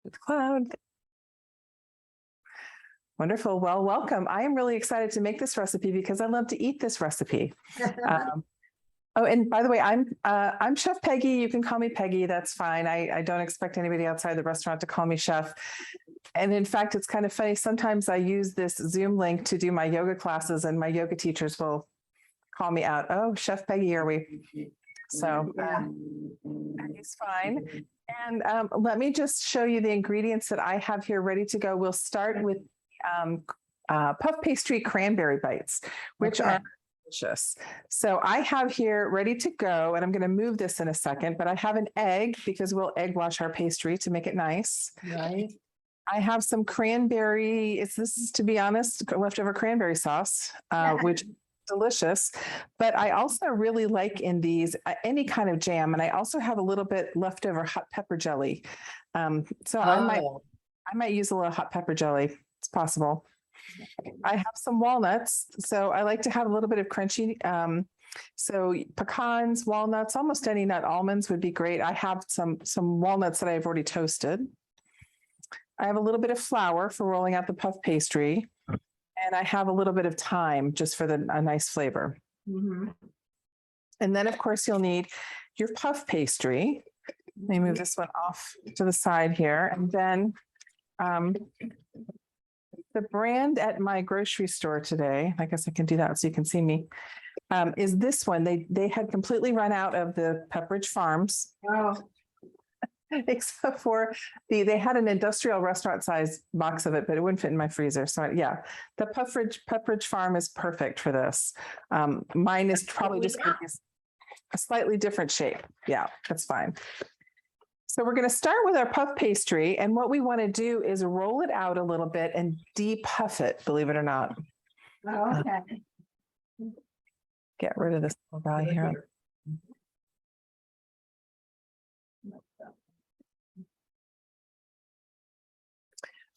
with cloud. Wonderful. Well, welcome. I am really excited to make this recipe because I love to eat this recipe. Oh, and by the way, I'm Chef Peggy. You can call me Peggy. That's fine. I don't expect anybody outside the restaurant to call me chef. And in fact, it's kind of funny. Sometimes I use this Zoom link to do my yoga classes, and my yoga teachers will call me out. Oh, Chef Peggy, are we? So it's fine. And let me just show you the ingredients that I have here ready to go. We'll start with puff pastry cranberry bites, which are delicious. So I have here ready to go, and I'm going to move this in a second, but I have an egg because we'll egg wash our pastry to make it nice. Right. I have some cranberry. This is, to be honest, leftover cranberry sauce, which is delicious. But I also really like in these any kind of jam, and I also have a little bit leftover hot pepper jelly. So I might use a little hot pepper jelly. It's possible. I have some walnuts, so I like to have a little bit of crunchy. So pecans, walnuts, almost any nut, almonds would be great. I have some walnuts that I've already toasted. I have a little bit of flour for rolling out the puff pastry, and I have a little bit of thyme just for a nice flavor. Mm-hmm. And then, of course, you'll need your puff pastry. Let me move this one off to the side here, and then the brand at my grocery store today, I guess I can do that so you can see me, is this one. They had completely run out of the Pepperidge Farms. Oh. Except for they had an industrial restaurant size box of it, but it wouldn't fit in my freezer. So yeah, the Pepperidge Farm is perfect for this. Mine is probably just a slightly different shape. Yeah, that's fine. So we're going to start with our puff pastry, and what we want to do is roll it out a little bit and de-puff it, believe it or not. Oh, okay. Get rid of this little guy here.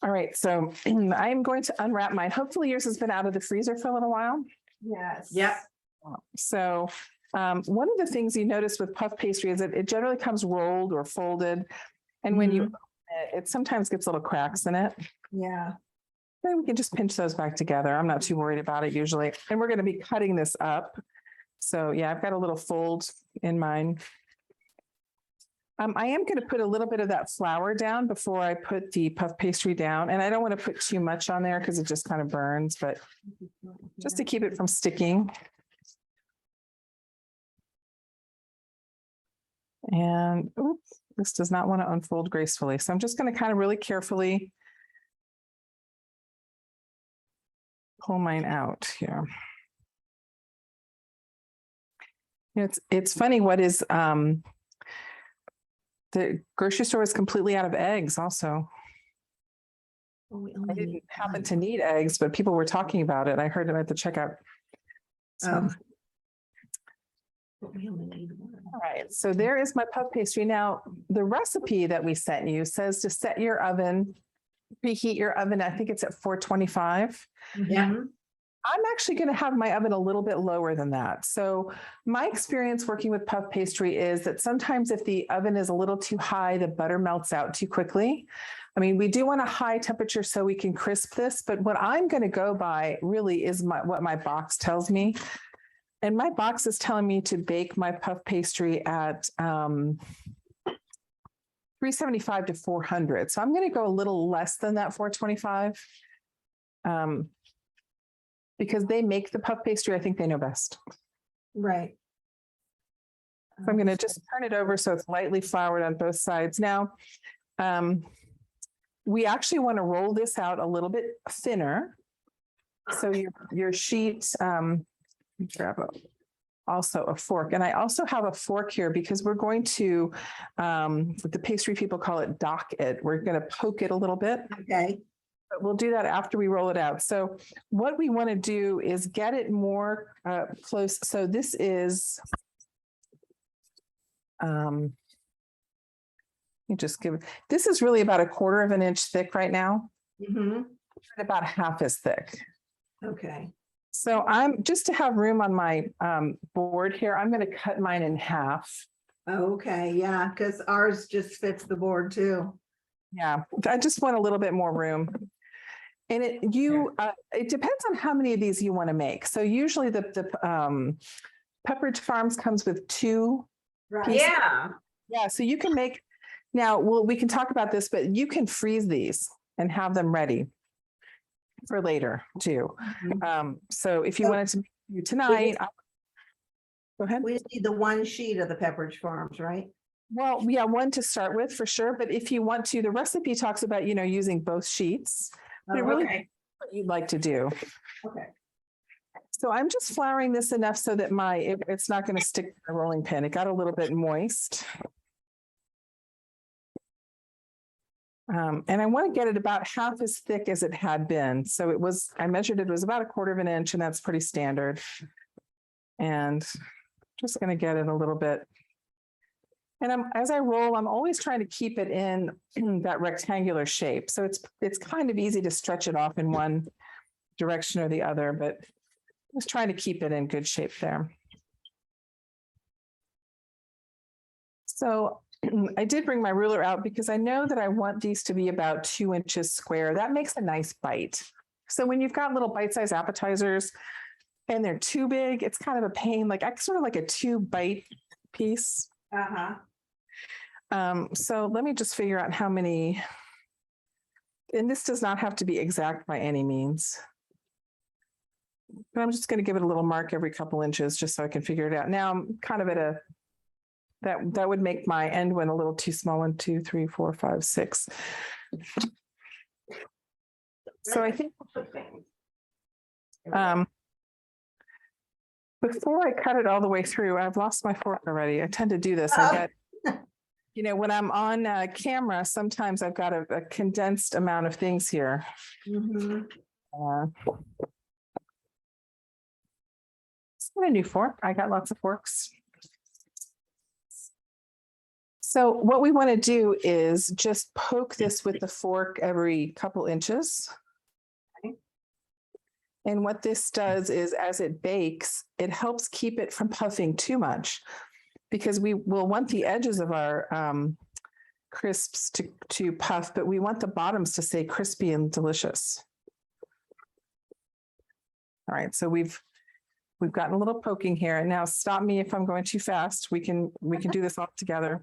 All right, so I'm going to unwrap mine. Hopefully yours has been out of the freezer for a little while. Yes. Yep. So one of the things you notice with puff pastry is that it generally comes rolled or folded. And when you open it, it sometimes gets little cracks in it. Yeah. Then we can just pinch those back together. I'm not too worried about it usually. And we're going to be cutting this up. So yeah, I've got a little fold in mine. I am going to put a little bit of that flour down before I put the puff pastry down. And I don't want to put too much on there because it just kind of burns, but just to keep it from sticking. And oops, this does not want to unfold gracefully. So I'm just going to kind of really carefully pull mine out here. It's funny what is, the grocery store is completely out of eggs also. I didn't happen to need eggs, but people were talking about it. I heard them at the checkout. So. All right, so there is my puff pastry. Now, the recipe that we sent you says to set your oven, preheat your oven. I think it's at 425. Yeah. I'm actually going to have my oven a little bit lower than that. So my experience working with puff pastry is that sometimes if the oven is a little too high, the butter melts out too quickly. I mean, we do want a high temperature so we can crisp this, but what I'm going to go by really is what my box tells me. And my box is telling me to bake my puff pastry at 375 to 400. So I'm going to go a little less than that 425. Because they make the puff pastry, I think they know best. Right. So I'm going to just turn it over so it's lightly floured on both sides. Now, we actually want to roll this out a little bit thinner. So your sheet, grab also a fork. And I also have a fork here because we're going to, the pastry people call it dock it. We're going to poke it a little bit. Okay. But we'll do that after we roll it out. So what we want to do is get it more close. So this is, you just give it, this is really about 1/4 of an inch thick right now. Mm-hmm. About half as thick. Okay. So I'm just to have room on my board here, I'm going to cut mine in half. Okay. Yeah. Because ours just fits the board too. Yeah, I just want a little bit more room. And it depends on how many of these you want to make. So usually the Pepperidge Farms comes with 2 Right. pieces. Yeah. Yeah, so you can make, now, well, we can talk about this, but you can freeze these and have them ready for later too. So if you So- wanted to do tonight, go ahead. We just need the one sheet of the Pepperidge Farms, right? Well, yeah, one to start with for sure. But if you want to, the recipe talks about, using both sheets. But it really Okay. what you'd like to do. Okay. So I'm just flouring this enough so that it's not going to stick to the rolling pin. It got a little bit moist. And I want to get it about half as thick as it had been. So I measured it was about 1/4 of an inch, and that's pretty standard. And just going to get it a little bit. And as I roll, I'm always trying to keep it in that rectangular shape. So it's kind of easy to stretch it off in one direction or the other, but I was trying to keep it in good shape there. So I did bring my ruler out because I know that I want these to be about 2 inches square. That makes a nice bite. So when you've got little bite-sized appetizers and they're too big, it's kind of a pain. Like I sort of like a 2-bite piece. So let me just figure out how many, and this does not have to be exact by any means. But I'm just going to give it a little mark every couple inches just so I can figure it out. Now I'm kind of at that would make my end one a little too small. 1, 2, 3, 4, 5, 6. So I think before I cut it all the way through, I've lost my fork already. I tend to do this. I get, when I'm on camera, sometimes I've got a condensed amount of things here. It's not a new fork. I got lots of forks. So what we want to do is just poke this with the fork every couple inches. And what this does is as it bakes, it helps keep it from puffing too much because we will want the edges of our crisps to puff, but we want the bottoms to stay crispy and delicious. All right, so we've gotten a little poking here, and now stop me if I'm going too fast. We can do this all together.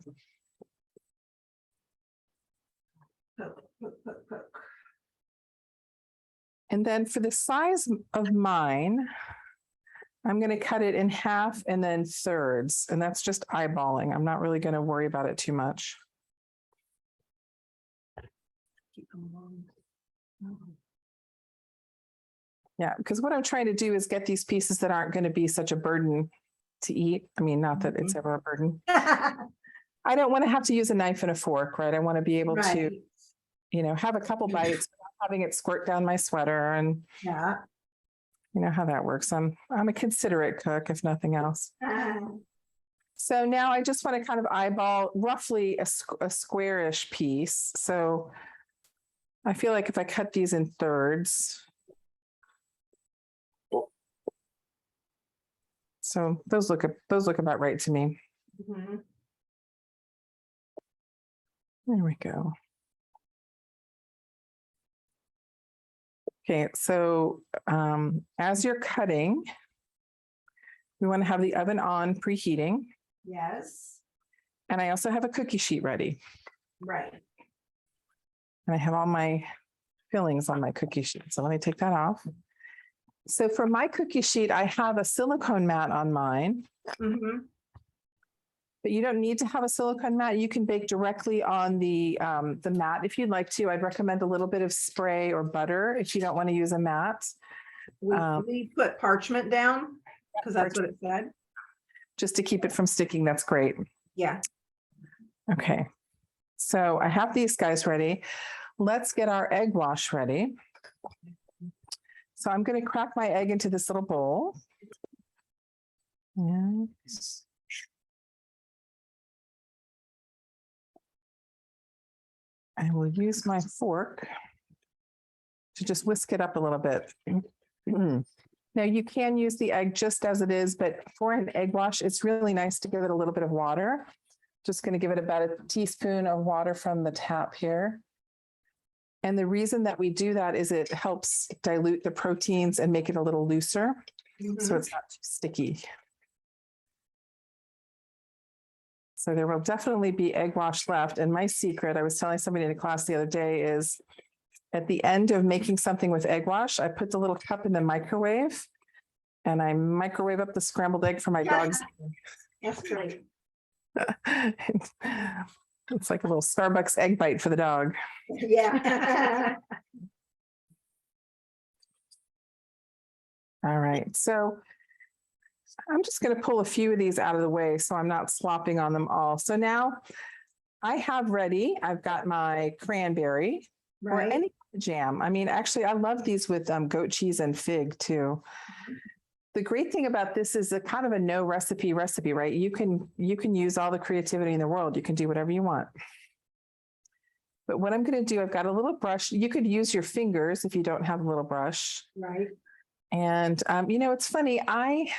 And then for the size of mine, I'm going to cut it in half and then thirds, and that's just eyeballing. I'm not really going to worry about it too much. Yeah, because what I'm trying to do is get these pieces that aren't going to be such a burden to eat. I mean, not that it's ever a burden. I don't want to have to use a knife and a fork, right? I want to be able to, have a couple bites without having it squirt down my sweater, and you know how that works. I'm a considerate cook, if nothing else. So now I just want to kind of eyeball roughly a squarish piece. So I feel like if I cut these in thirds, so those look about right to me. There we go. Okay, so as you're cutting, we want to have the oven on preheating. Yes. And I also have a cookie sheet ready. Right. And I have all my fillings on my cookie sheet. So let me take that off. So for my cookie sheet, I have a silicone mat on mine. But you don't need to have a silicone mat. You can bake directly on the mat if you'd like to. I'd recommend a little bit of spray or butter if you don't want to use a mat. We put parchment down because that's what it said. Just to keep it from sticking. That's great. Yeah. Okay. So I have these guys ready. Let's get our egg wash ready. So I'm going to crack my egg into this little bowl. And I will use my fork to just whisk it up a little bit. Now you can use the egg just as it is, but for an egg wash, it's really nice to give it a little bit of water. Just going to give it about a teaspoon of water from the tap here. And the reason that we do that is it helps dilute the proteins and make it a little looser, so it's not too sticky. So there will definitely be egg wash left. And my secret, I was telling somebody in a class the other day, is at the end of making something with egg wash, I put the little cup in the microwave and I microwave up the scrambled egg for my dogs. That's great. It's like a little Starbucks egg bite for the dog. Yeah. All right, so I'm just going to pull a few of these out of the way so I'm not slopping on them all. So now I have ready, I've got my cranberry or Right. any jam. I mean, actually, I love these with goat cheese and fig too. The great thing about this is a kind of a no recipe, right? You can use all the creativity in the world. You can do whatever you want. But what I'm going to do, I've got a little brush. You could use your fingers if you don't have a little brush. Right. And, you know, it's funny. I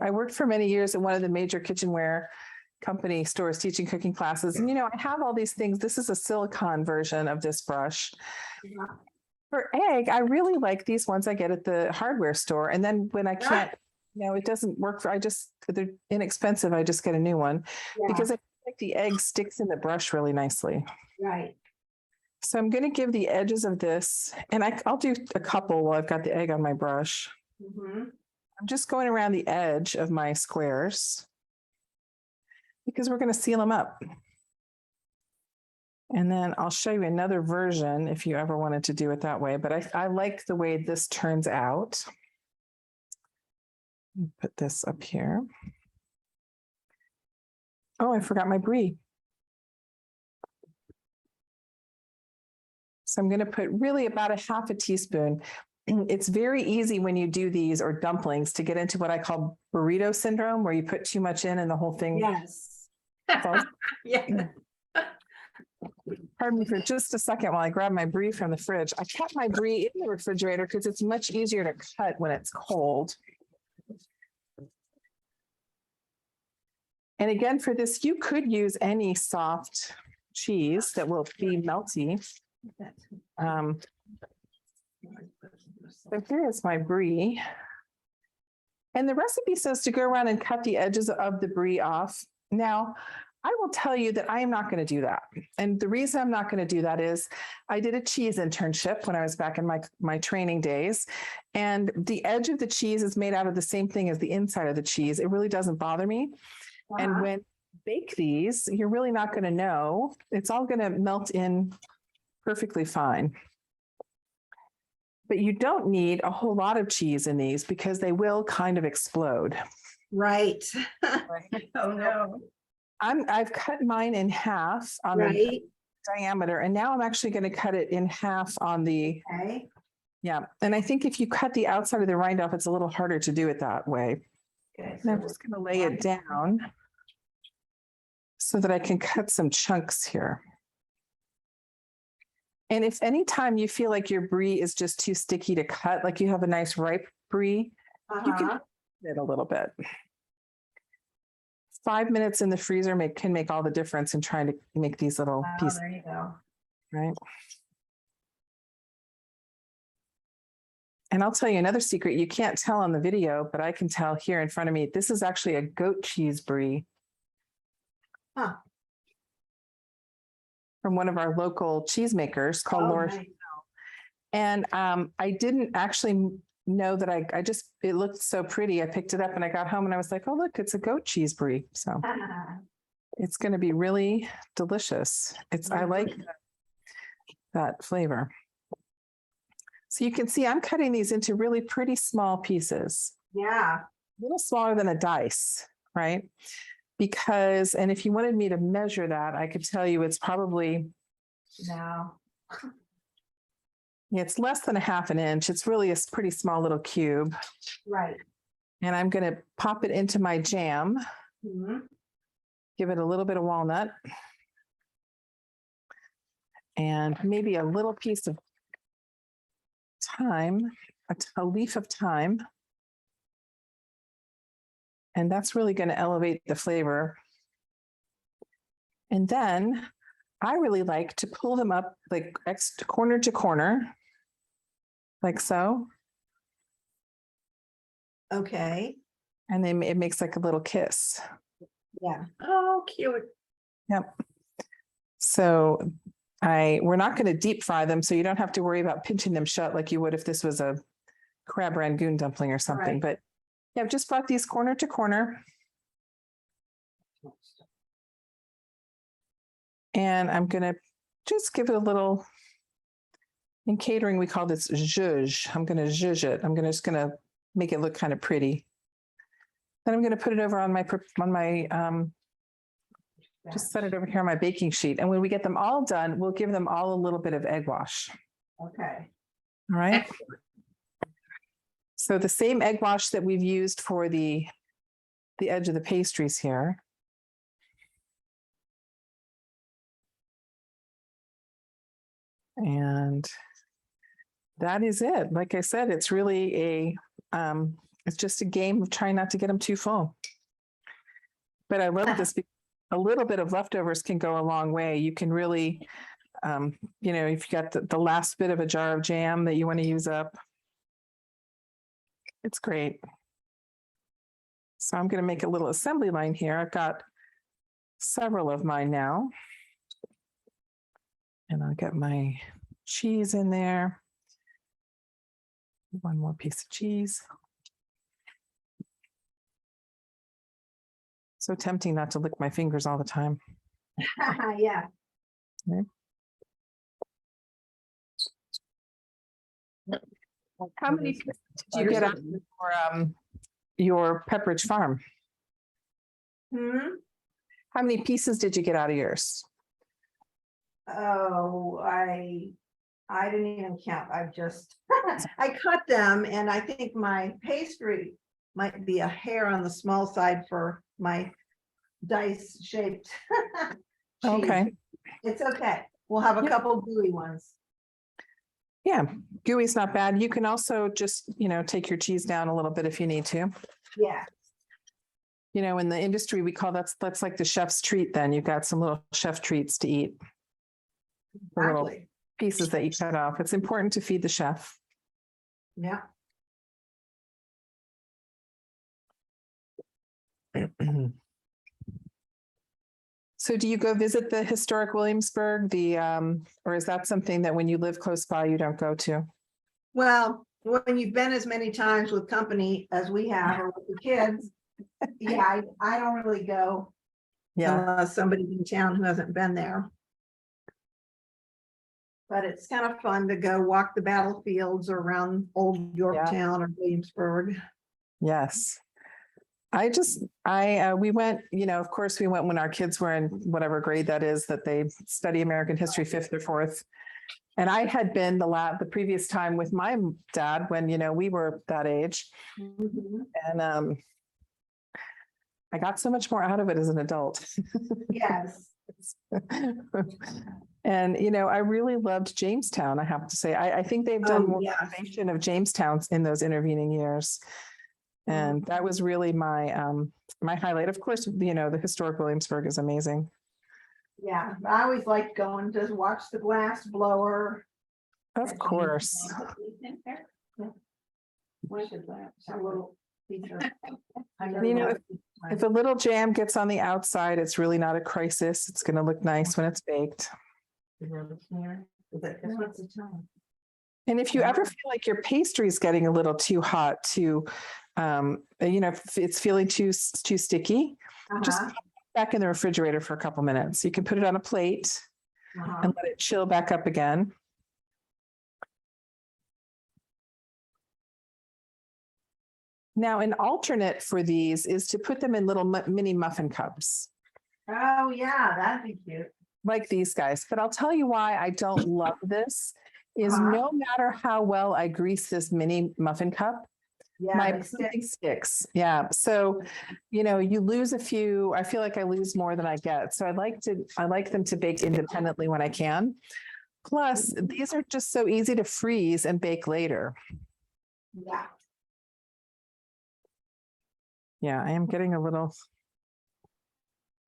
worked for many years in one of the major kitchenware company stores teaching cooking classes. And, you know, I have all these things. This is a silicone version of this brush. Yeah. For egg, I really like these ones I get at the hardware store. And then when I can't, you know, it doesn't work for, they're inexpensive. I just get a new one because I feel like the egg sticks in the brush really nicely. Right. So I'm going to give the edges of this, and I'll do a couple while I've got the egg on my brush. I'm just going around the edge of my squares because we're going to seal them up. And then I'll show you another version if you ever wanted to do it that way. But I like the way this turns out. Put this up here. Oh, I forgot my brie. So I'm going to put really about a half a teaspoon. It's very easy when you do these or dumplings to get into what I call burrito syndrome, where you put too much in and the whole thing. Yes. Yeah. Pardon me for just a second while I grab my brie from the fridge. I kept my brie in the refrigerator because it's much easier to cut when it's cold. And again, for this, you could use any soft cheese that will be melty. So here is my brie. And the recipe says to go around and cut the edges of the brie off. Now, I will tell you that I am not going to do that. And the reason I'm not going to do that is I did a cheese internship when I was back in my training days. And the edge of the cheese is made out of the same thing as the inside of the cheese. It really doesn't bother me. And when you bake these, you're really not going to know. It's all going to melt in perfectly fine. But you don't need a whole lot of cheese in these because they will kind of explode. Right. Oh no. I've cut mine in half on the diameter, and now I'm actually going to cut it in half on the. Okay. Yeah, and I think if you cut the outside of the rind off, it's a little harder to do it that way. Okay. And I'm just going to lay it down so that I can cut some chunks here. And if any time you feel like your brie is just too sticky to cut, like you have a nice ripe brie, you can cut it a little bit. 5 minutes in the freezer can make all the difference in trying to make these little pieces. There you go. Right. And I'll tell you another secret you can't tell on the video, but I can tell here in front of me. This is actually a goat cheese brie. Huh. From one of our local cheesemakers called Laura. Nice. And I didn't actually know that it looked so pretty. I picked it up and I got home and I was like, oh, look, it's a goat cheese brie. So it's going to be really delicious. I like that flavor. So you can see I'm cutting these into really pretty small pieces. Yeah. A little smaller than a dice, right? Because, and if you wanted me to measure that, I could tell you it's probably. No. It's less than a half an inch. It's really a pretty small little cube. Right. And I'm going to pop it into my jam. Give it a little bit of walnut. And maybe a little piece of thyme, a leaf of thyme. And that's really going to elevate the flavor. And then I really like to pull them up like corner to corner, like so. Okay. And then it makes like a little kiss. Yeah. Oh, cute. Yep. So we're not going to deep fry them, so you don't have to worry about pinching them shut like you would if this was a crab rangoon dumpling or something. Right. But yeah, I've just brought these corner to corner. And I'm going to just give it a little, in catering, we call this zhuzh. I'm going to zhuzh it. I'm just going to make it look kind of pretty. Then I'm going to put it over on my just set it over here on my baking sheet. And when we get them all done, we'll give them all a little bit of egg wash. Okay. All right. So the same egg wash that we've used for the edge of the pastries here. And that is it. Like I said, it's really it's just a game of trying not to get them too full. But I love this because a little bit of leftovers can go a long way. You can really, if you got the last bit of a jar of jam that you want to use up, it's great. So I'm going to make a little assembly line here. I've got several of mine now. And I'll get my cheese in there. One more piece of cheese. So tempting not to lick my fingers all the time. Yeah. Okay. How many pieces did you get out of your Pepperidge Farm? How many pieces did you get out of yours? Oh, I didn't even count. I've just, I cut them, and I think my pastry might be a hair on the small side for my dice shaped cheese. Okay. It's okay. We'll have a couple gooey ones. Yeah, gooey's not bad. You can also just, take your cheese down a little bit if you need to. Yeah. In the industry, we call that's like the chef's treat. Then you've got some little chef treats to eat. The little pieces that you cut off. It's important to feed the chef. Yeah. So do you go visit the historic Williamsburg, or is that something that when you live close by, you don't go to? Well, when you've been as many times with company as we have, or with the kids, yeah, I don't really go unless somebody's in town who hasn't been there. But it's kind of fun to go walk the battlefields around old Yorktown or Williamsburg. Yes. We went, of course we went when our kids were in whatever grade that is, that they study American history, 5th or 4th. And I had been the previous time with my dad when, we were that age. And I got so much more out of it as an adult. Yes. And, I really loved Jamestown, I have to say. I think they've done more renovation of Jamestown in those intervening years. And that was really my my highlight. Of course, the historic Williamsburg is amazing. Yeah, I always liked going to watch the glass blower. Of course. If a little jam gets on the outside, it's really not a crisis. It's going to look nice when it's baked. And if you ever feel like your pastry is getting a little too hot if it's feeling too sticky, just put it back in the refrigerator for a couple minutes. You can put it on a plate and let it chill back up again. Now, an alternate for these is to put them in little mini muffin cups. Oh yeah, that'd be cute. Like these guys. But I'll tell you why I don't love this is no matter how well I grease this mini muffin cup, my pudding sticks. Yeah. So, you lose a few. I feel like I lose more than I get. So I like them to bake independently when I can. Plus, these are just so easy to freeze and bake later. Yeah. Yeah, I am getting a little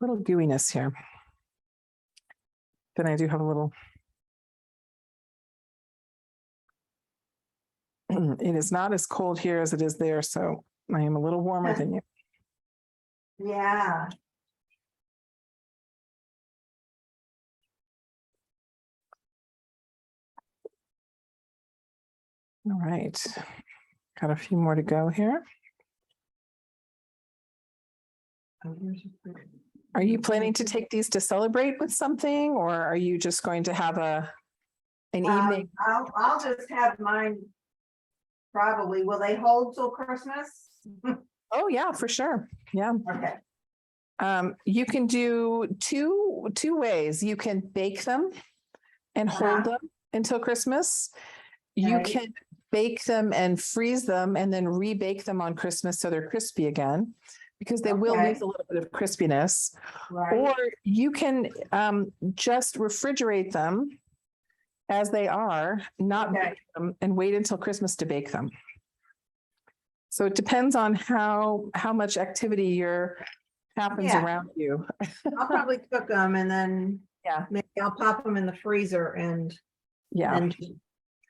gooiness here. Then I do have a little. It is not as cold here as it is there, so I am a little warmer than you. Yeah. All right. Got a few more to go here. Are you planning to take these to celebrate with something, or are you just going to have an evening? I'll just have mine. Probably. Will they hold till Christmas? Oh yeah, for sure. Yeah. Okay. You can do two ways. You can bake them and hold them until Christmas. You Right. can bake them and freeze them and then rebake them on Christmas so they're crispy again, because they will Okay. lose a little bit of crispiness. Right. Or you can just refrigerate them as they are, not Okay. bake them, and wait until Christmas to bake them. So it depends on how much activity happens Yeah. around you. I'll probably cook them and then Yeah. maybe I'll pop them in the freezer and Yeah. then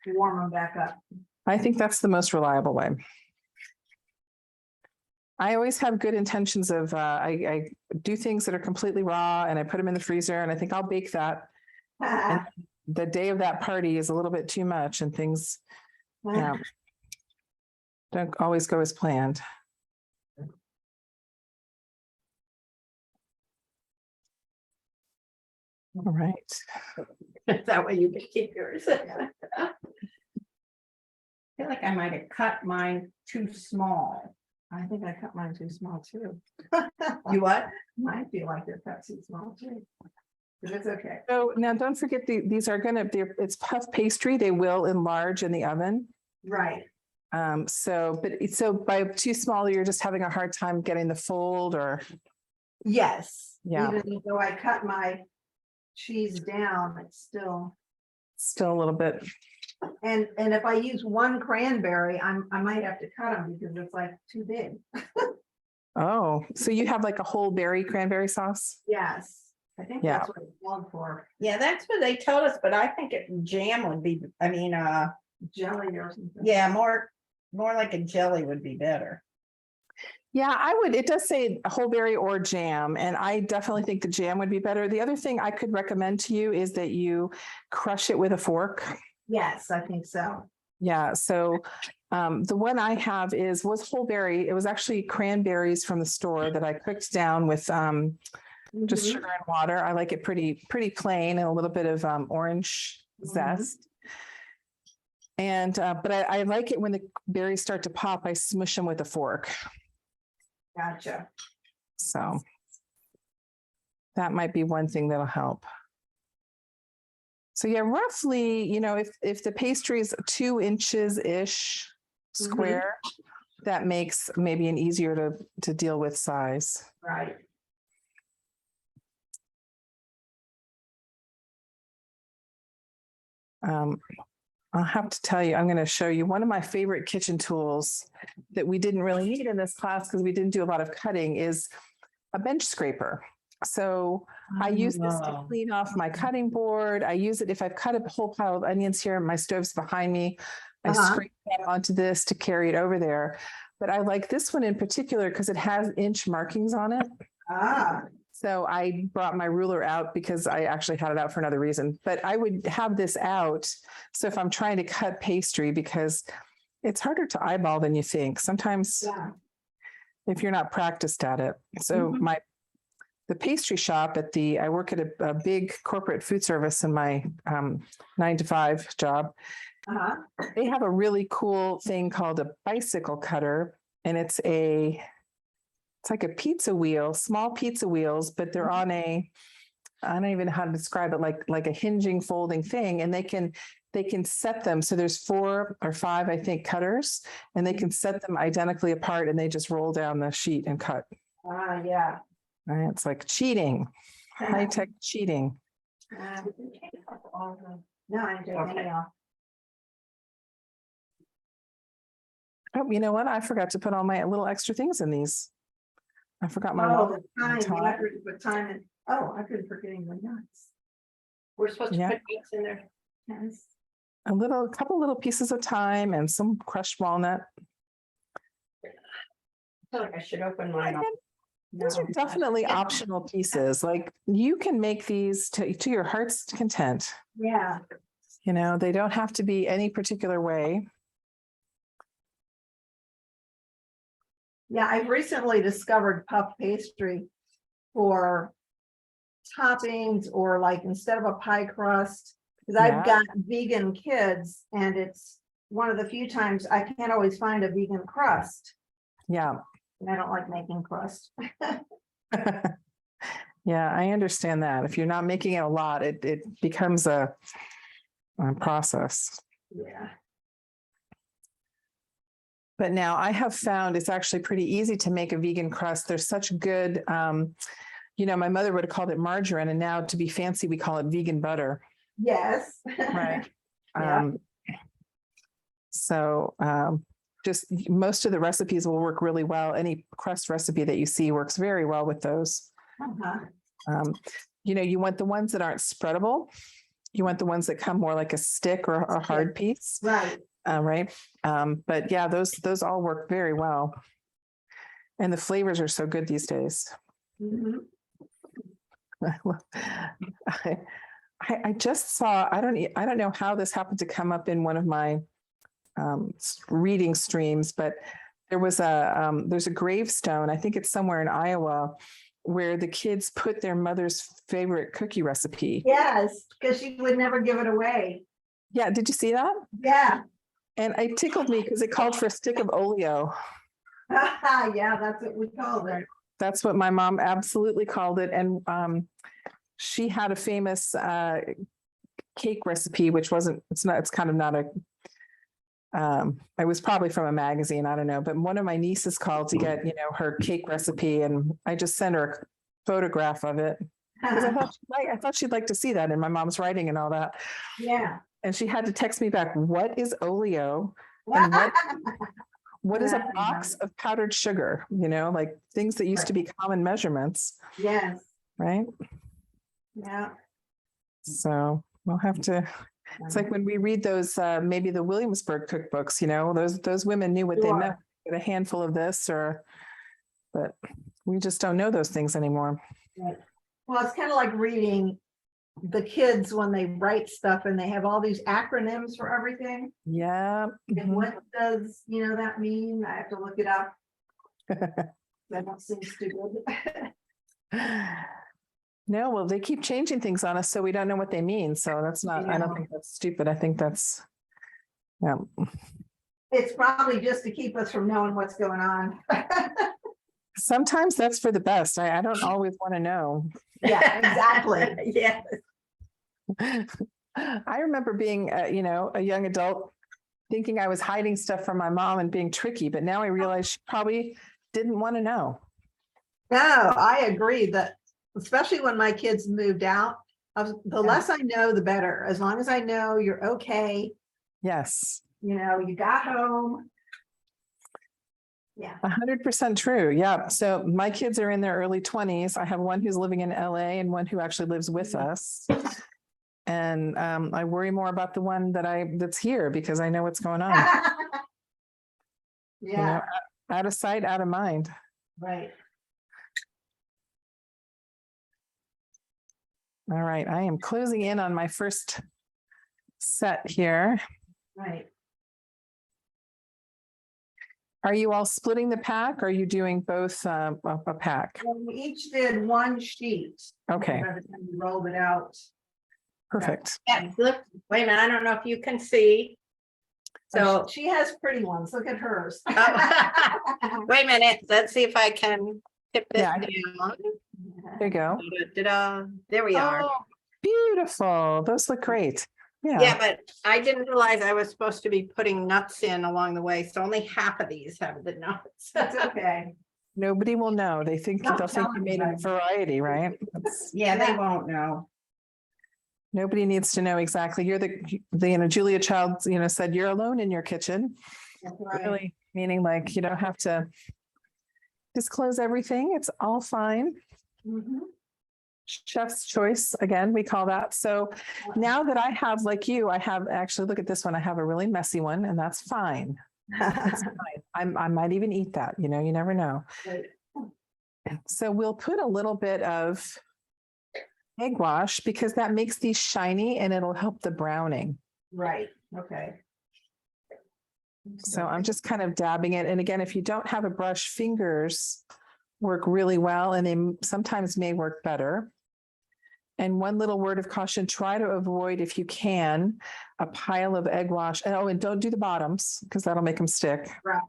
warm them back up. I think that's the most reliable way. I always have good intentions of, I do things that are completely raw and I put them in the freezer and I think I'll bake that. And the day of that party is a little bit too much and things don't always go as planned. All right. That way you can keep yours. I feel like I might have cut mine too small. I think I cut mine too small too. You what? Mine feel like they're cut too small too. But it's okay. So now don't forget these are it's puff pastry. They will enlarge in the oven. Right. So by too small, you're just having a hard time getting the fold or. Yes. Yeah. Even though I cut my cheese down, it's still. Still a little bit. And if I use one cranberry, I might have to cut them because it's like too big. Oh, so you have like a whole berry cranberry sauce? Yes. I think Yeah. that's what it's called for. Yeah, that's what they told us, but I think jam would be, Jelly or something. yeah, more like a jelly would be better. Yeah, it does say whole berry or jam, and I definitely think the jam would be better. The other thing I could recommend to you is that you crush it with a fork. Yes, I think so. Yeah, so the one I have was whole berry. It was actually cranberries from the store that I cooked down with just sugar and water. I like it pretty plain and a little bit of orange zest. And but I like it when the berries start to pop, I smush them with a fork. Gotcha. So that might be one thing that'll help. So yeah, roughly, if the pastry is 2 inches-ish square, that makes maybe an easier to deal with size. Right. I'll have to tell you, I'm going to show you one of my favorite kitchen tools that we didn't really need in this class because we didn't do a lot of cutting is a bench scraper. So I use this to clean off my cutting board. I use it if I've cut a whole pile of onions here and my stove's behind me. I scrape that onto this to carry it over there. But I like this one in particular because it has inch markings on it. So I brought my ruler out because I actually had it out for another reason, but I would have this out. So if I'm trying to cut pastry, because it's harder to eyeball than you think sometimes if you're not practiced at it. So the pastry shop I work at a big corporate food service in my 9-to-5 job. They have a really cool thing called a bicycle cutter, and it's like a pizza wheel, small pizza wheels, but they're on I don't even know how to describe it, like a hinging folding thing. And they can set them. So there's 4 or 5, I think, cutters, and they can set them identically apart and they just roll down the sheet and cut. Yeah. Right? It's like cheating, high-tech cheating. No, I don't. Oh, you know what? I forgot to put all my little extra things in these. I forgot my The time. I couldn't put time in. Oh, I couldn't forgetting the nuts. We're supposed to Yeah. put dates in there. Yes. A couple little pieces of thyme and some crushed walnut. I feel like I should open mine up. These are No. definitely optional pieces. Like you can make these to your heart's content. Yeah. You know, they don't have to be any particular way. Yeah, I've recently discovered puff pastry for toppings or like instead of a pie crust, because Yeah. I've got vegan kids and it's one of the few times I can't always find a vegan crust. Yeah. And I don't like making crust. Yeah, I understand that. If you're not making it a lot, it becomes a process. Yeah. But now I have found it's actually pretty easy to make a vegan crust. There's such good, my mother would have called it margarine, and now to be fancy, we call it vegan butter. Yes. Right. Yeah. Just most of the recipes will work really well. Any crust recipe that you see works very well with those. Uh-huh. You want the ones that aren't spreadable. You want the ones that come more like a stick or a hard piece. Right. Right. But yeah, those all work very well. And the flavors are so good these days. Mhm. I just saw, I don't know how this happened to come up in one of my reading streams, but there's a gravestone, I think it's somewhere in Iowa, where the kids put their mother's favorite cookie recipe. Yes, because she would never give it away. Yeah, did you see that? Yeah. And it tickled me because it called for a stick of oleo. Yeah, that's what we called it. That's what my mom absolutely called it. And she had a famous cake recipe, which it's kind of not it was probably from a magazine, I don't know, but one of my nieces called to get, her cake recipe, and I just sent her a photograph of it because I thought she'd like to see that in my mom's writing and all that. Yeah. And she had to text me back, what is oleo? And what is a box of powdered sugar? Like things that used to be common measurements. Yes. Right. Yeah. So we'll have to, it's like when we read those, maybe the Williamsburg cookbooks, those women knew what they meant, a handful of this but we just don't know those things anymore. Right. Well, it's kind of like reading the kids when they write stuff and they have all these acronyms for everything. Yeah. And what does, that mean? I have to look it up. That don't seem stupid. No, well, they keep changing things on us, so we don't know what they mean. So that's not, I don't think that's stupid. I think that's, yeah. It's probably just to keep us from knowing what's going on. Sometimes that's for the best. I don't always want to know. Yeah, exactly. Yeah. I remember being, a young adult thinking I was hiding stuff from my mom and being tricky, but now I realize she probably didn't want to know. No, I agree that, especially when my kids moved out, the less I know, the better. As long as I know you're okay, Yes. you got home. Yeah. 100% true. Yeah. So my kids are in their early 20s. I have one who's living in LA and one who actually lives with us. And I worry more about the one that's here because I know what's going on. Yeah. Out of sight, out of mind. Right. All right. I am closing in on my first set here. Right. Are you all splitting the pack? Or are you doing both a pack? Well, we each did one sheet. Okay. By the time we rolled it out. Perfect. Yeah, look, wait a minute, I don't know if you can see. So, She has pretty ones. Look at hers. wait a minute, let's see if I can tip this Yeah. down. There you go. Da-da-da. There we are. Oh, beautiful. Those look great. Yeah, Yeah. but I didn't realize I was supposed to be putting nuts in along the way, so only half of these have the nuts. That's okay. Nobody will know. They'll think you made a variety, right? Yeah, they won't know. Nobody needs to know exactly. You're the Julia Child, said you're alone in your kitchen. That's right. Really meaning like you don't have to disclose everything. It's all fine. Mhm. chef's choice, again, we call that. So now that I have, like you, I have actually, look at this one, I have a really messy one, and that's fine. That's fine. I might even eat that, you never know. Right. So we'll put a little bit of egg wash because that makes these shiny and it'll help the browning. Right, okay. So I'm just kind of dabbing it. And again, if you don't have a brush, fingers work really well, and they sometimes may work better. And one little word of caution, try to avoid, if you can, a pile of egg wash. Oh, and don't do the bottoms because that'll make them stick. Right.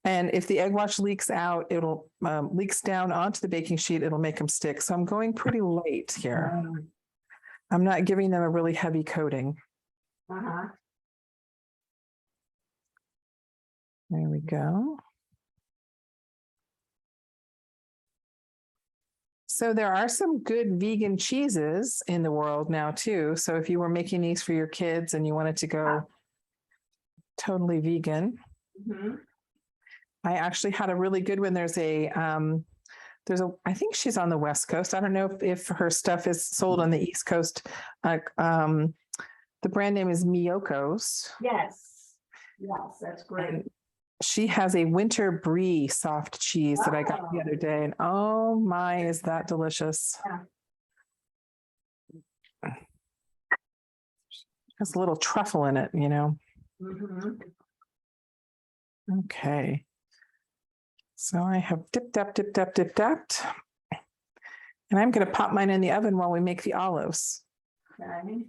And if the egg wash leaks out, it'll leaks down onto the baking sheet, it'll make them stick. So I'm going pretty light here. I'm not giving them a really heavy coating. Uh-huh. There we go. So there are some good vegan cheeses in the world now too. So if you were making these for your kids and you wanted to go totally vegan, Mhm. I actually had a really good one. There's a, I think she's on the West Coast. I don't know if her stuff is sold on the East Coast. The brand name is Miyoko's. Yes, yes, that's great. And she has a winter brie soft cheese that I got the other day, and oh my, is that delicious. Yeah. Has a little truffle in it, Mhm. Okay. So I have dipped up, dipped up, dipped up. And I'm going to pop mine in the oven while we make the olives. Okay.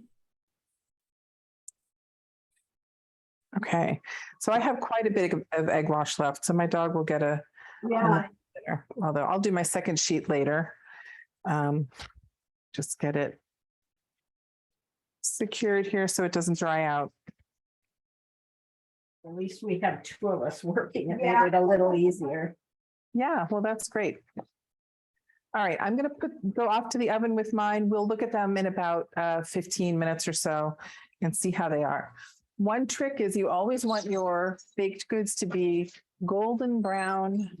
Okay. So I have quite a bit of egg wash left. So my dog will get a Yeah, dinner, although I'll do my second sheet later. Just get it secured here so it doesn't dry out. At least we have two of us working. It Yeah. made it a little easier. Yeah, well, that's great. All right, I'm going to go off to the oven with mine. We'll look at them in about 15 minutes or so and see how they are. One trick is you always want your baked goods to be golden brown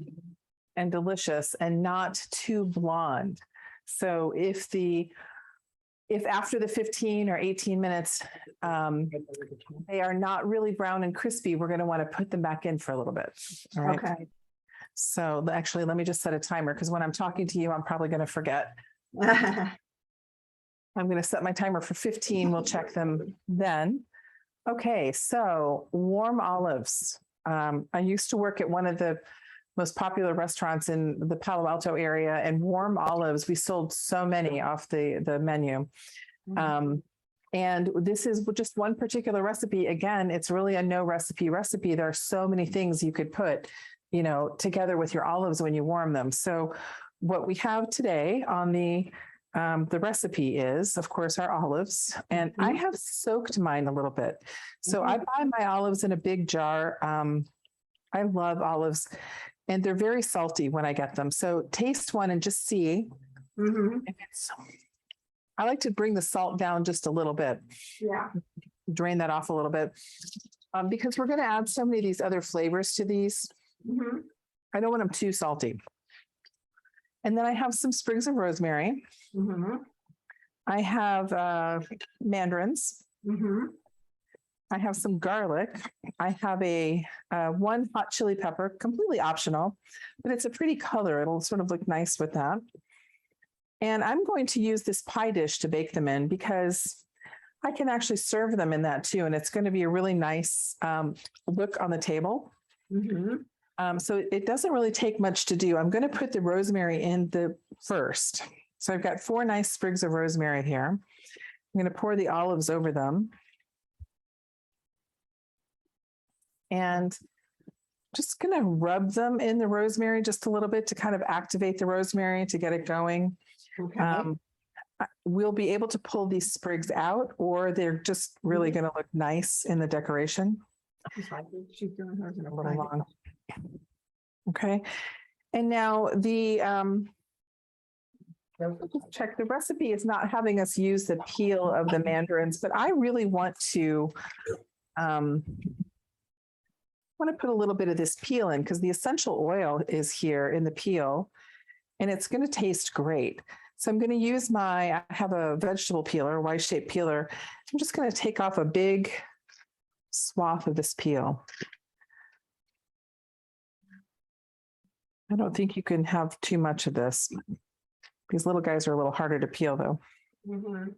and delicious and not too blonde. So if after the 15 or 18 minutes, they are not really brown and crispy, we're going to want to put them back in for a little bit. All right. okay. So actually, let me just set a timer because when I'm talking to you, I'm probably going to forget. I'm going to set my timer for 15. We'll check them then. Okay, so warm olives. I used to work at one of the most popular restaurants in the Palo Alto area, and warm olives, we sold so many off the menu. And this is just one particular recipe. Again, it's really a no recipe. There are so many things you could put, together with your olives when you warm them. So what we have today on the recipe is, of course, our olives, and I have soaked mine a little bit. So I buy my olives in a big jar. I love olives, and they're very salty when I get them. So taste one and just see if it's. I like to bring the salt down just a little bit. Yeah. Drain that off a little bit, because we're going to add so many of these other flavors to these. I don't want them too salty. And then I have some sprigs of rosemary. I have mandarins. I have some garlic. I have a one hot chili pepper, completely optional, but it's a pretty color. It'll sort of look nice with that. And I'm going to use this pie dish to bake them in because I can actually serve them in that too. And it's going to be a really nice look on the table. So it doesn't really take much to do. I'm going to put the rosemary in the first. So I've got 4 nice sprigs of rosemary here. I'm going to pour the olives over them. And just going to rub them in the rosemary just a little bit to kind of activate the rosemary to get it going. We'll be able to pull these sprigs out, or they're just really going to look nice in the decoration. She's doing hers in A little long. Okay. And now the check, the recipe is not having us use the peel of the mandarins, but I really want to put a little bit of this peel in because the essential oil is here in the peel and it's going to taste great. So I'm going to use I have a vegetable peeler, Y-shaped peeler. I'm just going to take off a big swath of this peel. I don't think you can have too much of this. These little guys are a little harder to peel though. Mhm.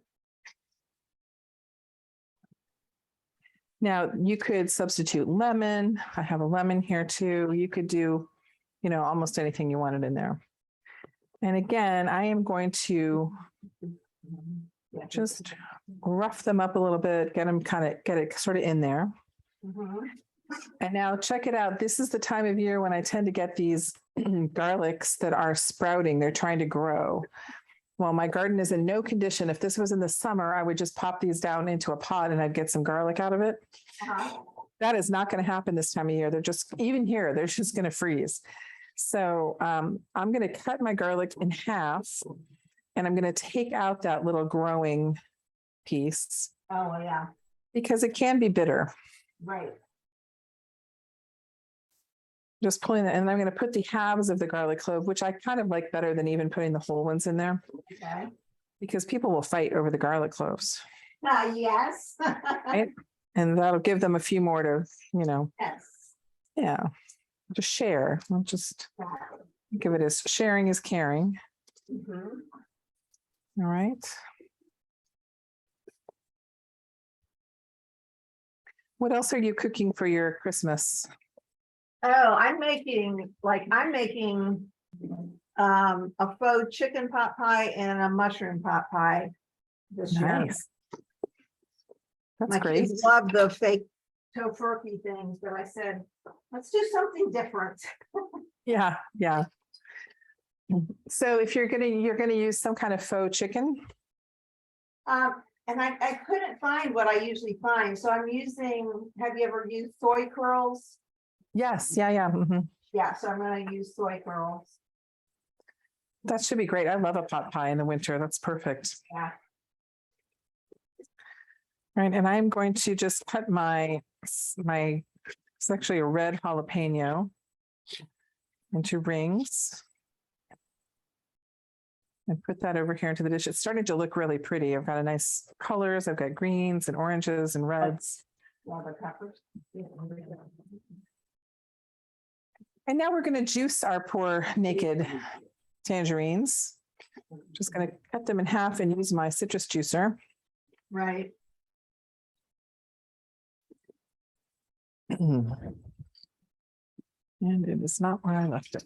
Now you could substitute lemon. I have a lemon here too. You could do, almost anything you wanted in there. And again, I am going to just rough them up a little bit, get it sort of in there. Mhm. And now check it out. This is the time of year when I tend to get these garlics that are sprouting. They're trying to grow. Well, my garden is in no condition. If this was in the summer, I would just pop these down into a pot and I'd get some garlic out of it. Uh-huh. That is not going to happen this time of year. They're just, even here, they're just going to freeze. So I'm going to cut my garlic in half and I'm going to take out that little growing piece Oh, yeah, because it can be bitter. right. Just pulling it, and I'm going to put the halves of the garlic clove, which I kind of like better than even putting the whole ones in there Okay. because people will fight over the garlic cloves. Yes. Right? And that'll give them a few more to, Yes. yeah, just share. I'll just think of it as sharing is caring. Mhm. All right. What else are you cooking for your Christmas? Oh, I'm making a faux chicken pot pie and a mushroom pot pie this year. Nice. That's My great. kids love the fake tofurkey things, but I said, let's do something different. Yeah, yeah. So if you're gonna use some kind of faux chicken. And I couldn't find what I usually find, so I'm using, have you ever used soy curls? Yes, yeah. Mhm. Yeah, so I'm gonna use soy curls. That should be great. I love a pot pie in the winter. That's perfect. Yeah. Right, and I'm going to just cut it's actually a red jalapeno into rings. And put that over here into the dish. It's starting to look really pretty. I've got a nice colors. I've got greens and oranges and reds. Yeah, the peppers. And now we're going to juice our poor naked tangerines. Just going to cut them in half and use my citrus juicer. Right. And it is not where I left it.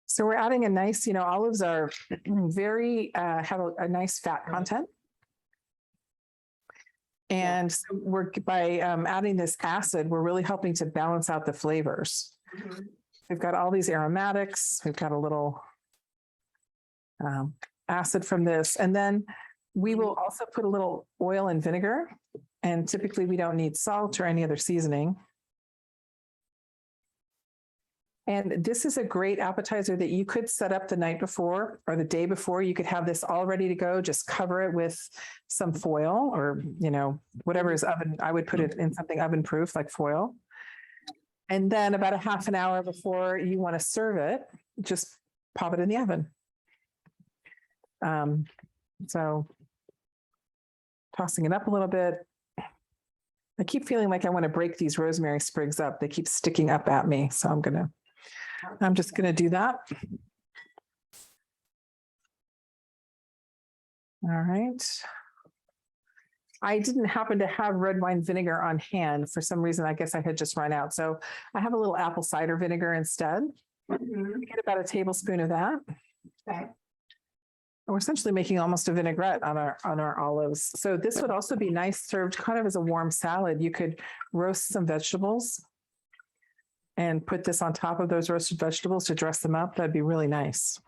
So we're adding a nice, olives are very, have a nice fat content. And so by adding this acid, we're really helping to balance out the flavors. Mhm. We've got all these aromatics. We've got a little acid from this. And then we will also put a little oil and vinegar. And typically we don't need salt or any other seasoning. And this is a great appetizer that you could set up the night before or the day before. You could have this all ready to go. Just cover it with some foil or, whatever is oven. I would put it in something oven proof like foil. And then about a half an hour before you want to serve it, just pop it in the oven. So tossing it up a little bit. I keep feeling like I want to break these rosemary sprigs up. They keep sticking up at me. So I'm just going to do that. All right. I didn't happen to have red wine vinegar on hand. For some reason, I guess I had just run out. So I have a little apple cider vinegar instead. Mhm. Get about a tablespoon of that. Okay. We're essentially making almost a vinaigrette on our olives. So this would also be nice served kind of as a warm salad. You could roast some vegetables and put this on top of those roasted vegetables to dress them up. That'd be really nice.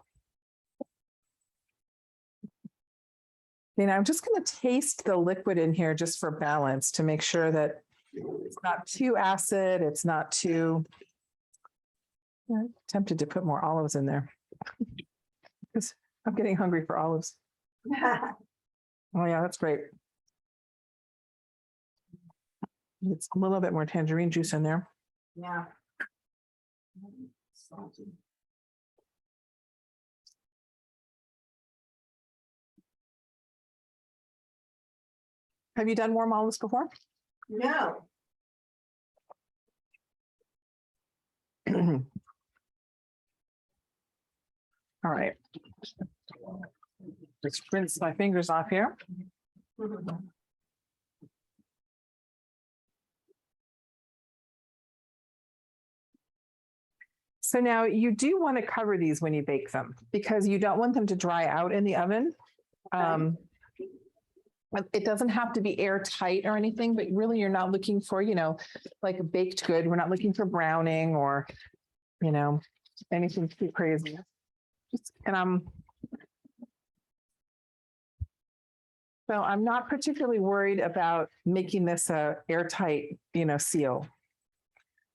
I'm just going to taste the liquid in here just for balance to make sure that it's not too acid. It's not too. I'm tempted to put more olives in there because I'm getting hungry for olives. Oh yeah, that's great. It's a little bit more tangerine juice in there. Yeah. Have you done warm olives before? No. All right. Let's rinse my fingers off here. So now you do want to cover these when you bake them because you don't want them to dry out in the oven. It doesn't have to be airtight or anything, but really you're not looking for, like a baked good. We're not looking for browning or, anything too crazy. So I'm not particularly worried about making this a airtight, seal.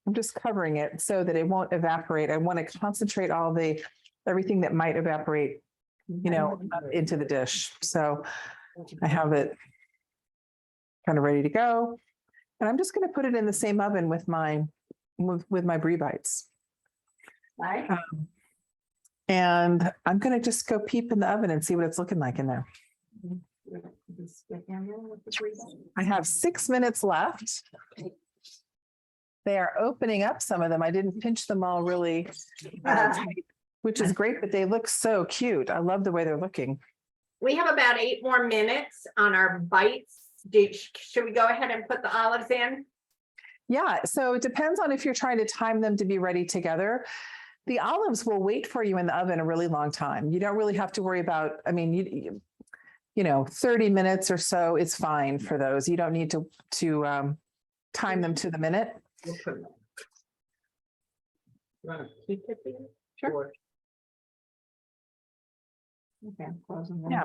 I'm just covering it so that it won't evaporate. I want to concentrate everything that might evaporate, into the dish. So I have it kind of ready to go. And I'm just going to put it in the same oven with my brie bites. Right. And I'm going to just go peep in the oven and see what it's looking like in there. I have 6 minutes left. They are opening up some of them. I didn't pinch them all really tight, which is great, but they look so cute. I love the way they're looking. We have about 8 more minutes on our bites. Should we go ahead and put the olives in? Yeah, so it depends on if you're trying to time them to be ready together. The olives will wait for you in the oven a really long time. You don't really have to worry about, 30 minutes or so is fine for those. You don't need to time them to the minute. We'll put them. You want to keep it there? Sure. Okay, closing them. Yeah.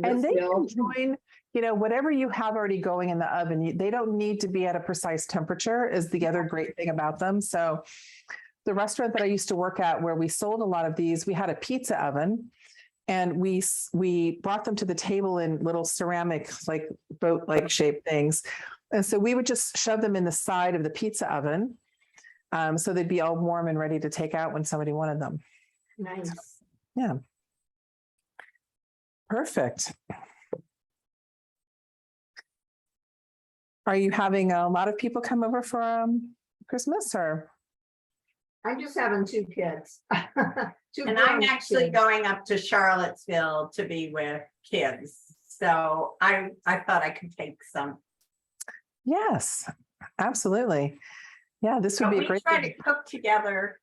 And they can join, whatever you have already going in the oven. They don't need to be at a precise temperature is the other great thing about them. So the restaurant that I used to work at where we sold a lot of these, we had a pizza oven and we brought them to the table in little ceramic, like boat-like shaped things. And so we would just shove them in the side of the pizza oven. So they'd be all warm and ready to take out when somebody wanted them. Nice. Yeah. Perfect. Are you having a lot of people come over for Christmas or? I'm just having 2 kids. And I'm actually going up to Charlottesville to be with kids. So I thought I could take some. Yes, absolutely. Yeah, this would be a great. We try to cook together.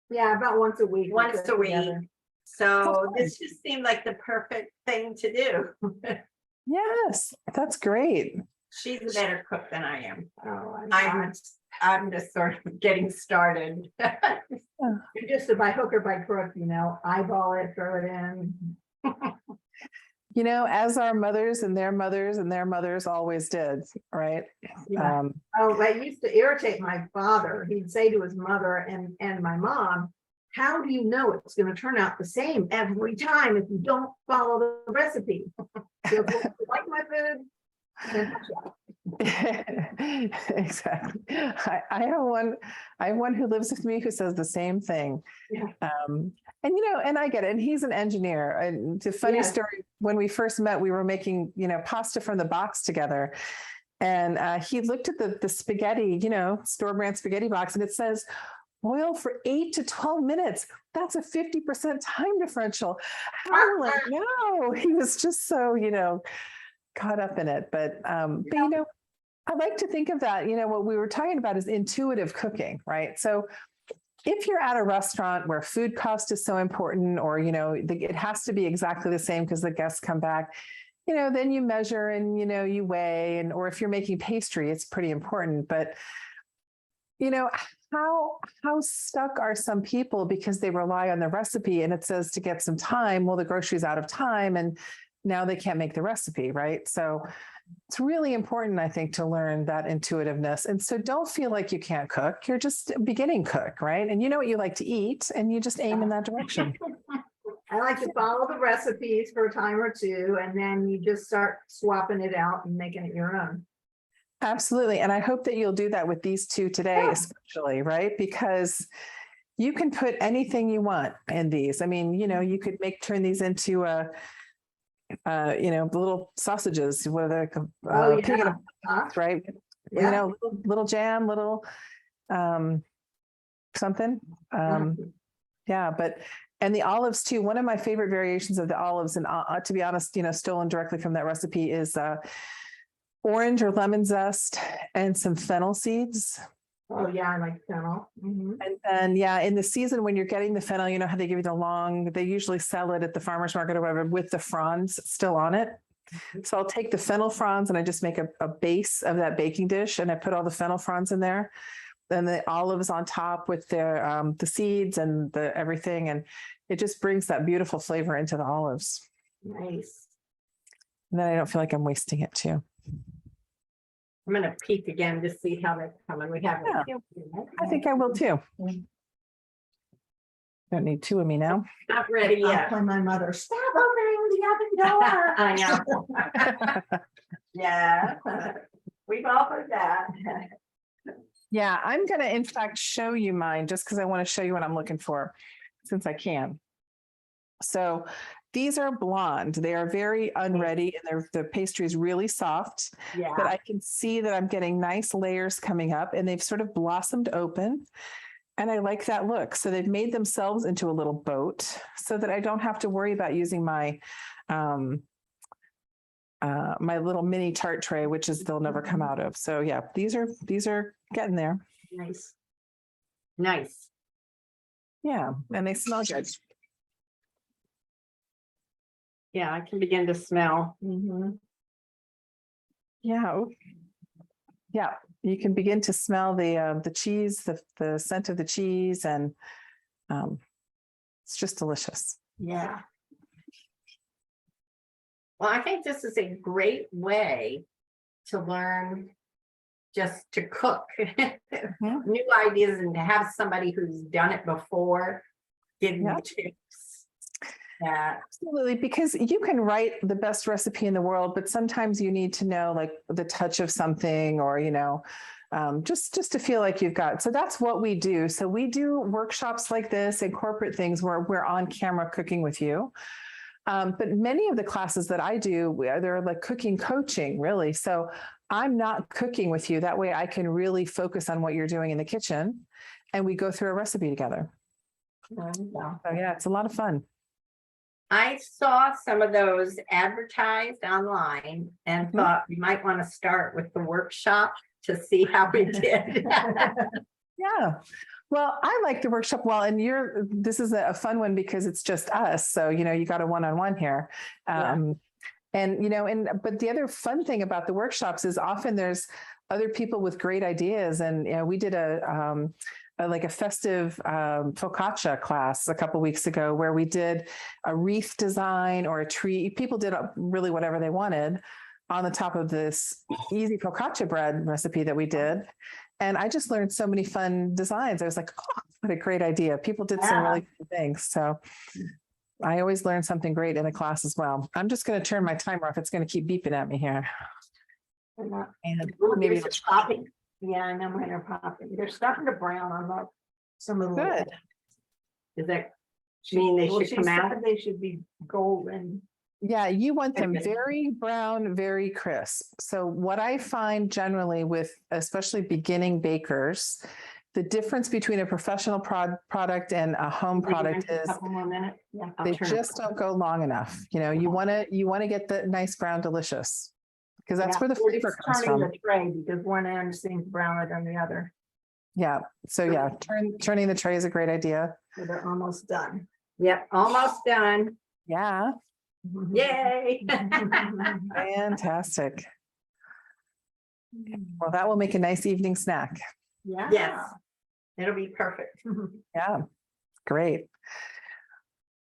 Yeah, about once a week. Once a week. Together. So this just seemed like the perfect thing to do. Yes, that's great. She's a better cook than I am. Oh, I'm just sort of getting started. Just by hook or by crook, eyeball it, throw it in. As our mothers and their mothers and their mothers always did, right? Yeah. That used to irritate my father. He'd say to his mother and my mom, how do you know it's going to turn out the same every time if you don't follow the recipe? You like my food? Exactly. I have one who lives with me who says the same thing. Yeah. And I get it. And he's an engineer. And the funny story, when we first met, we were making, pasta from the box together. And he looked at the spaghetti, store brand spaghetti box, and it says boil for 8 to 12 minutes. That's a 50% time differential. How will I know? He was just so, caught up in it. But I like to think of that, what we were talking about is intuitive cooking, right? So if you're at a restaurant where food cost is so important, or, it has to be exactly the same because the guests come back, then you measure and, you weigh, or if you're making pastry, it's pretty important. But, how stuck are some people because they rely on the recipe and it says to get some time, well, the grocery's out of time and now they can't make the recipe, right? So it's really important, I think, to learn that intuitiveness. And so don't feel like you can't cook. You're just a beginning cook, right? And you know what you like to eat and you just aim in that direction. I like to follow the recipes for a time or two, and then you just start swapping it out and making it your own. Absolutely. And I hope that you'll do that with these 2 today, especially, right? Because you can put anything you want in these. I mean, you could turn these into the little sausages, what are they? Oh, Pig in a yeah. box, right? Yeah. Little jam, little something. Yeah, and the olives too. One of my favorite variations of the olives, and to be honest, stolen directly from that recipe, is orange or lemon zest and some fennel seeds. Oh, yeah, I like fennel. Mhm. And then, yeah, in the season when you're getting the fennel, you know how they give you they usually sell it at the farmer's market or whatever with the fronds still on it. So I'll take the fennel fronds and I just make a base of that baking dish and I put all the fennel fronds in there. Then the olives on top with the seeds and the everything. And it just brings that beautiful flavor into the olives. Nice. And then I don't feel like I'm wasting it too. I'm gonna peek again to see how they're coming. We have. Yeah. I think I will too. Don't need two of me now. Not ready I'll yet. tell my mother, stop opening the oven door. I know. Yeah, we've all heard that. Yeah, I'm going to, in fact, show you mine just because I want to show you what I'm looking for since I can. So these are blonde. They are very unready and the pastry is really soft, but Yeah, I can see that I'm getting nice layers coming up and they've sort of blossomed open. And I like that look. So they've made themselves into a little boat so that I don't have to worry about using my my little mini tart tray, which is they'll never come out of. So yeah, these are getting there. nice. Nice. Yeah, and they smell good. Yeah, I can begin to smell. Mhm. Yeah. Oh. Yeah, you can begin to smell the cheese, the scent of the cheese, and it's just delicious. Yeah. Well, I think this is a great way to learn just to cook new ideas and to have somebody who's done it before give you Yeah. tips. Yeah. Absolutely, because you can write the best recipe in the world, but sometimes you need to know like the touch of something or, just to feel like you've got. So that's what we do. So we do workshops like this and corporate things where we're on camera cooking with you. But many of the classes that I do, they're like cooking coaching, really. So I'm not cooking with you. That way I can really focus on what you're doing in the kitchen and we go through a recipe together. So yeah, it's a lot of fun. I saw some of those advertised online and thought we might want to start with the workshop to see how we did. Yeah. Well, I like the workshop well, and this is a fun one because it's just us. So, you got a one-on-one here. But the other fun thing about the workshops is often there's other people with great ideas. And, we did a festive focaccia class a couple of weeks ago where we did a wreath design or a tree. People did really whatever they wanted on the top of this easy focaccia bread recipe that we did. And I just learned so many fun designs. I was like, oh, what a great idea. People did some really cool things. So I always learn something great in a class as well. I'm just going to turn my timer off. It's going to keep beeping at me here. And maybe it's popping. Yeah, I know mine are popping. They're starting to brown on Some of the. good. Does that mean they should come out? They should be golden. Yeah, you want them Okay. very brown, very crisp. So what I find generally with especially beginning bakers, the difference between a professional product and a home product is Couple more minutes. Yeah, I'll they turn it just don't go long enough. You want to get the nice brown delicious because that's where the flavor comes Turning from. the tray because one end seems browner than the other. Yeah. So yeah, turning the tray is a great idea. So they're almost done. Yep, almost done. Yeah. Yay. Fantastic. Well, that will make a nice evening snack. Yeah. Yes, it'll be perfect. Yeah. Great.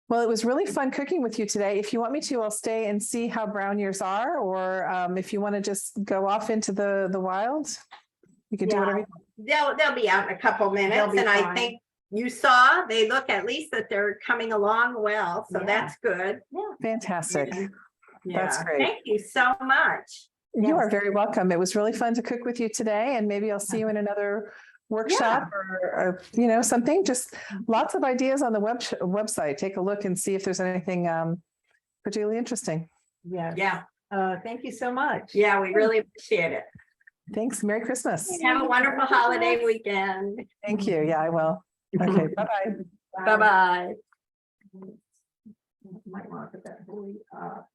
Well, it was really fun cooking with you today. If you want me to, I'll stay and see how brown yours are, or if you want to just go off into the wild, you can do whatever. They'll be out in a couple minutes, and I think you saw they look at least that they're coming along well, so that's good. Fantastic. That's great. Thank you so much. You are very welcome. It was really fun to cook with you today, and maybe I'll see you in another workshop or something. Just lots of ideas on the website. Take a look and see if there's anything particularly interesting. Yes. Yeah, Thank you so much. yeah, we really appreciate it. Thanks. Merry Christmas. Have a wonderful holiday weekend. Thank you. Yeah, I will. Okay, bye-bye. Bye-bye. Might want to put that buoy up.